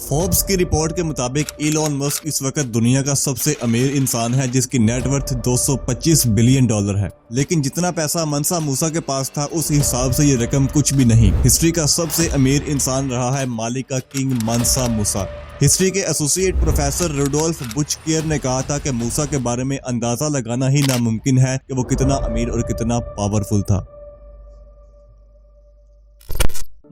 Forbes की report के मुताबिक इलॉन मस्क इस वक्त दुनिया का सबसे अमीर इंसान है जिसकी नेटवर्थ 225 बिलियन डॉलर है। लेकिन जितना पैसा मनसा मूसा के पास था उस हिसाब से ये रकम कुछ भी नहीं। हिस्ट्री का सबसे अमीर इंसान रहा है माली का किंग मनसा मूसा। हिस्ट्री के एसोसिएट प्रोफेसर रुडोल्फ बुचकियर ने कहा था कि मूसा के बारे में अंदाजा लगाना ही नामुमकिन है कि वो कितना अमीर और कितना पावरफुल था।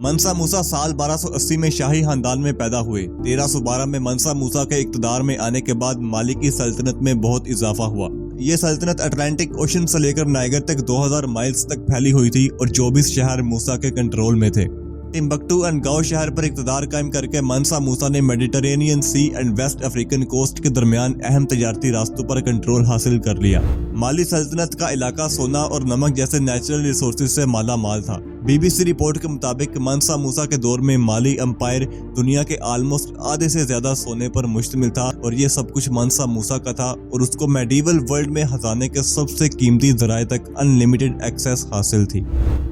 मनसा मूसा साल 1280 में शाही खानदान में पैदा हुए। 1312 में मनसा मूसा के इक्तदार में आने के बाद माली की सल्तनत में बहुत इजाफा हुआ। ये सल्तनत अटलांटिक ओशन से लेकर नाइगर तक 2000 माइल्स तक फैली हुई थी और 24 शहर मूसा के कंट्रोल में थे। टिम्बकटू एंड गाओ शहर पर इक्तदार कायम करके मनसा मूसा ने Mediterranean sea and West African coast के दरमियान अहम तजारती रास्तों पर कंट्रोल हासिल कर लिया। माली सल्तनत का इलाका सोना और नमक जैसे नेचुरल रिसोर्सेज से माला माल था। बीबीसी रिपोर्ट के मुताबिक मनसा मूसा के दौर में माली एम्पायर दुनिया के ऑलमोस्ट आधे से ज्यादा सोने पर मुश्तमिल था और ये सब कुछ मनसा मूसा का था और उसको मेडिवल वर्ल्ड में खजाने के सबसे कीमती जराए तक अनलिमिटेड एक्सेस हासिल थी।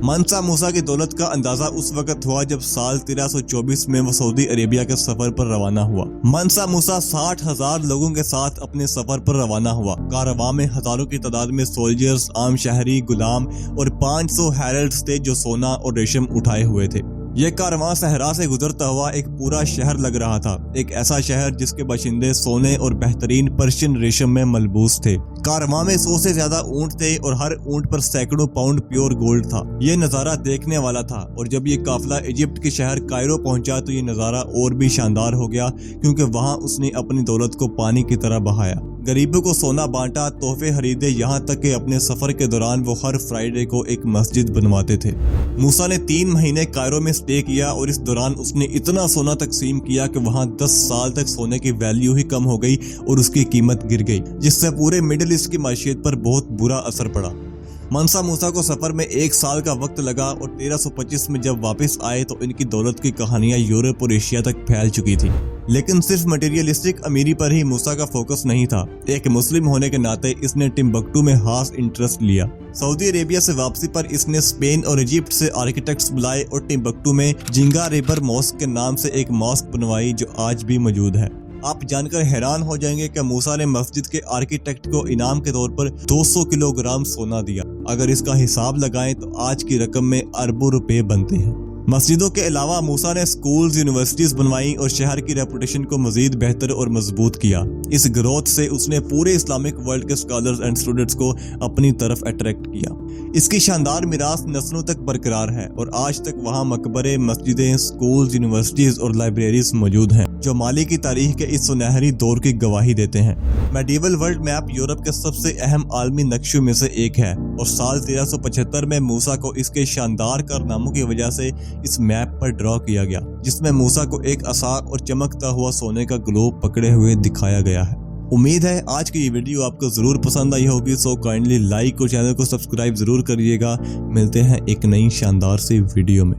मनसा मूसा की दौलत का अंदाजा उस वक्त हुआ जब साल 1324 में वो सऊदी अरेबिया के सफर पर रवाना हुआ। मनसा मूसा 60,000 लोगों के साथ अपने सफर पर रवाना हुआ। कारवां में हजारों की तादाद में सोल्जर्स, आम शहरी, गुलाम और 500 हेरल्ड्स थे जो सोना और रेशम उठाए हुए थे। यह कारवां सहरा से गुजरता हुआ एक पूरा शहर लग रहा था, एक ऐसा शहर जिसके बाशिंदे सोने और बेहतरीन पर्शियन रेशम में मलबूस थे। कारवां में 100 से ज्यादा ऊंट थे और हर ऊंट पर सैकड़ों पाउंड प्योर गोल्ड था। यह नजारा देखने वाला था और जब ये काफिला इजिप्ट के शहर कायरो पहुंचा तो ये नजारा और भी शानदार हो गया क्योंकि वहां उसने अपनी दौलत को पानी की तरह बहाया। गरीबों को सोना बांटा, तोहफे खरीदे, यहाँ तक कि अपने सफर के दौरान वो हर फ्राइडे को एक मस्जिद बनवाते थे। मूसा ने 3 महीने कायरो में स्टे किया और इस दौरान उसने इतना सोना तकसीम किया कि वहाँ 10 साल तक सोने की वैल्यू ही कम हो गई और उसकी कीमत गिर गई, जिससे पूरे मिडिल ईस्ट की माशियत पर बहुत बुरा असर पड़ा। मनसा मूसा को सफर में 1 साल का वक्त लगा और 1325 में जब वापस आए तो इनकी दौलत की कहानियां यूरोप और एशिया तक फैल चुकी थी। लेकिन सिर्फ मटेरियलिस्टिक अमीरी पर ही मूसा का फोकस नहीं था। एक मुस्लिम होने के नाते इसने टिम्बकटू में खास इंटरेस्ट लिया। सऊदी अरेबिया से वापसी पर इसने स्पेन और इजिप्ट से आर्किटेक्ट्स बुलाए और टिम्बकटू में जिंगा रिवर मॉस्क के नाम से एक मॉस्क बनवाई जो आज भी मौजूद है। आप जानकर हैरान हो जाएंगे कि मूसा ने मस्जिद के आर्किटेक्ट को इनाम के तौर पर 200 किलोग्राम सोना दिया। अगर इसका हिसाब लगाएं तो आज की रकम में अरबों रुपए बनते हैं। मस्जिदों के अलावा मूसा ने स्कूल्स, यूनिवर्सिटीज बनवाई और शहर की रेपुटेशन को मजीद बेहतर और मजबूत किया। इस ग्रोथ से उसने पूरे इस्लामिक वर्ल्ड के स्कॉलर्स एंड स्टूडेंट्स को अपनी तरफ अट्रैक्ट किया। इसकी शानदार मिरास नस्लों तक बरकरार है और आज तक वहाँ मकबरे, मस्जिदें, स्कूल्स, यूनिवर्सिटीज और लाइब्रेरीज मौजूद हैं जो माली की तारीख के इस सुनहरी दौर की गवाही देते हैं। मेडिवल वर्ल्ड मैप यूरोप के सबसे अहम आलमी नक्शों में से एक है और साल 1375 में मूसा को इसके शानदार कारनामों की वजह से इस मैप पर ड्रॉ किया गया, जिसमें मूसा को एक असा और चमकता हुआ सोने का ग्लोब पकड़े हुए दिखाया गया है। उम्मीद है आज की ये वीडियो आपको जरूर पसंद आई होगी। सो काइंडली लाइक और चैनल को सब्सक्राइब जरूर करिएगा। मिलते हैं एक नई शानदार सी वीडियो में।